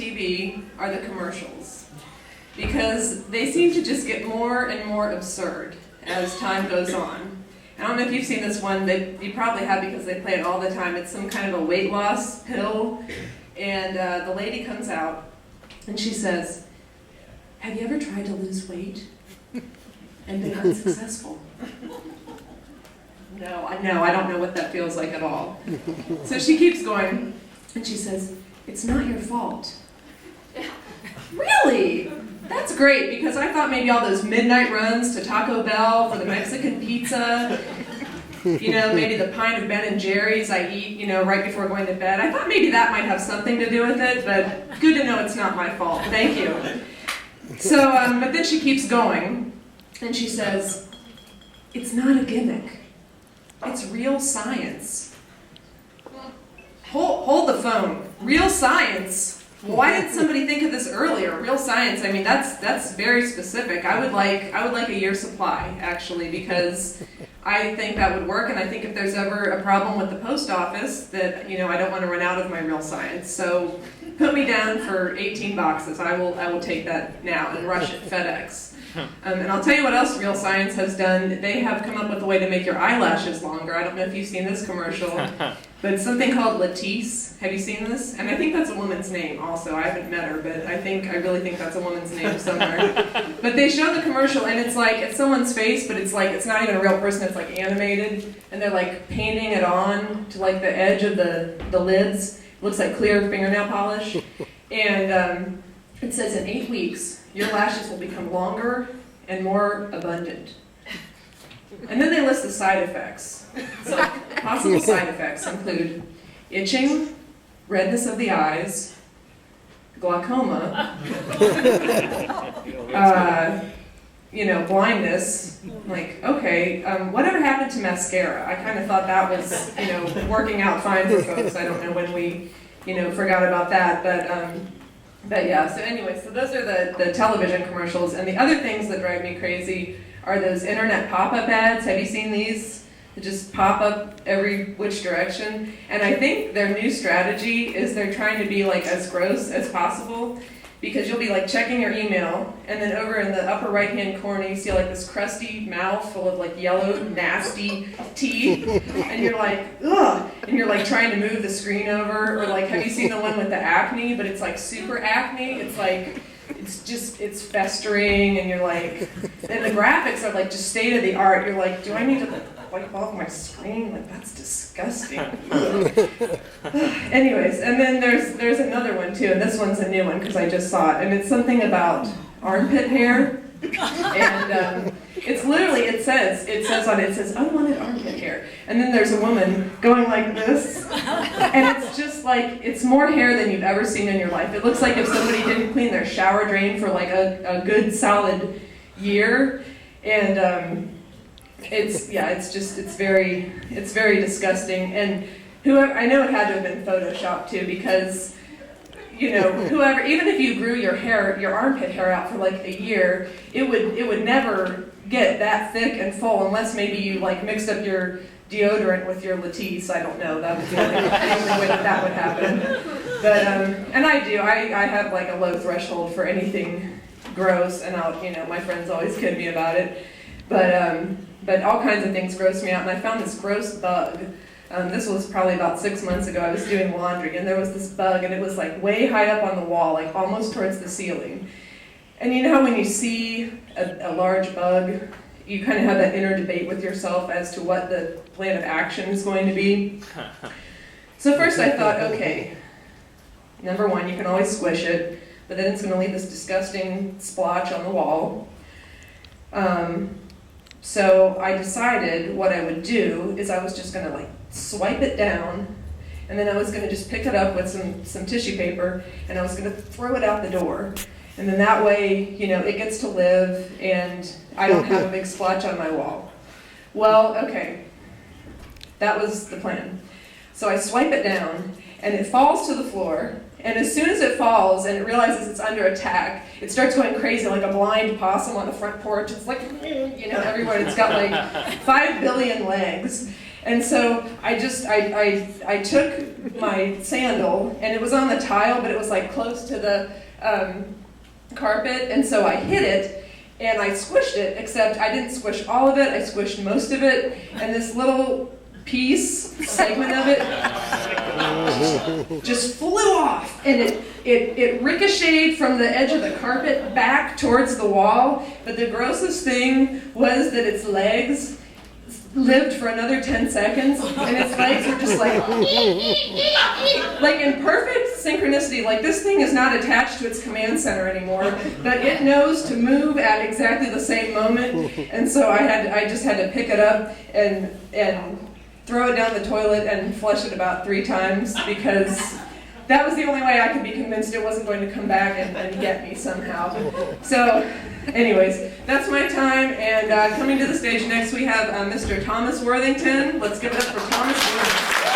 TV are the commercials, because they seem to just get more and more absurd as time goes on. I don't know if you've seen this one, that you probably have because they play it all the time. It's some kind of a weight loss pill, and the lady comes out and she says, "Have you ever tried to lose weight and been unsuccessful?" No, I don't know what that feels like at all. So she keeps going, and she says, "It's not your fault." Really? That's great, because I thought maybe all those midnight runs to Taco Bell for the Mexican pizza, maybe the pint of Ben & Jerry's I eat, right before going to bed. I thought maybe that might have something to do with it, but good to know it's not my fault. Thank you. So, but then she keeps going, and she says, "It's not a gimmick. It's real science." Hold the phone. Real science? Why didn't somebody think of this earlier? Real science, I mean, that's very specific. I would like a year's supply, actually, because I think that would work, and I think if there's ever a problem with the post office, that, I don't want to run out of my real science. So put me down for 18 boxes. I will take that now and rush it FedEx. And I'll tell you what else Real Science has done. They have come up with a way to make your eyelashes longer. I don't know if you've seen this commercial, but it's something called Latisse. Have you seen this? And I think that's a woman's name also. I haven't met her, but I really think that's a woman's name somewhere. But they show the commercial, and it's someone's face, but it's not even a real person. It's like animated, and they're like painting it on to like the edge of the lids. It looks like clear fingernail polish. And it says in 8 weeks, your lashes will become longer and more abundant. And then they list the side effects. So possible side effects include itching, redness of the eyes, glaucoma, blindness. Like, okay, whatever happened to mascara? I kind of thought that was, working out fine for folks. I don't know when we, forgot about that, but yeah, so anyway, so those are the television commercials. And the other things that drive me crazy are those internet pop-up ads. Have you seen these? They just pop up every which direction. And I think their new strategy is they're trying to be like as gross as possible, because you'll be like checking your email, and then over in the upper right-hand corner you see like this crusty mouth full of like yellow, nasty teeth, and you're like, ugh, and you're like trying to move the screen over. Or like, have you seen the one with the acne, but it's like super acne? It's like, it's festering, and you're like, and the graphics are like just state of the art. You're like, do I need to wipe off my screen? Like, that's disgusting. Anyways, and then there's another one too, and this one's a new one because I just saw it, and it's something about armpit hair, and it's literally, it says on it, unwanted armpit hair, and then there's a woman going like this, and it's just like, it's more hair than you've ever seen in your life. It looks like if somebody didn't clean their shower drain for like a good solid year, and it's very disgusting. And I know it had to have been photoshopped too, because whoever, even if you grew your armpit hair out for like a year, it would never get that thick and full unless maybe you like mixed up your deodorant with your Latisse. I don't know, that would be like the only way that would happen. But and I have like a low threshold for anything gross, and my friends always kid me about it. But all kinds of things gross me out, and I found this gross bug. This was probably about 6 months ago. I was doing laundry, and there was this bug, and it was like way high up on the wall, like almost towards the ceiling. And you know how when you see a large bug, you kind of have that inner debate with yourself as to what the plan of action is going to be? So first I thought, okay, number one, you can always squish it, but then it's going to leave this disgusting splotch on the wall. So I decided what I would do is I was just going to like swipe it down, and then I was going to just pick it up with some tissue paper, and I was going to throw it out the door. And then that way, it gets to live, and I don't have a big splotch on my wall. Well, okay, that was the plan. So I swipe it down, and it falls to the floor, and as soon as it falls and it realizes it's under attack, it starts going crazy like a blind possum on the front porch. It's like, everywhere. It's got like 5 billion legs. And so I took my sandal, and it was on the tile, but it was like close to the carpet, and so I hit it, and I squished it, except I didn't squish all of it, I squished most of it, and this little segment of it, just flew off, and it ricocheted from the edge of the carpet back towards the wall, but the grossest thing was that its legs lived for another 10 seconds, and its legs were just like in perfect synchronicity. Like, this thing is not attached to its command center anymore, but it knows to move at exactly the same moment. And so I just had to pick it up and throw it down the toilet and flush it about 3 times, because that was the only way I could be convinced it wasn't going to come back and get me somehow. So, anyways, that's my time, and coming to the stage next we have Mr. Thomas Worthington. Let's give it up for Thomas Worthington.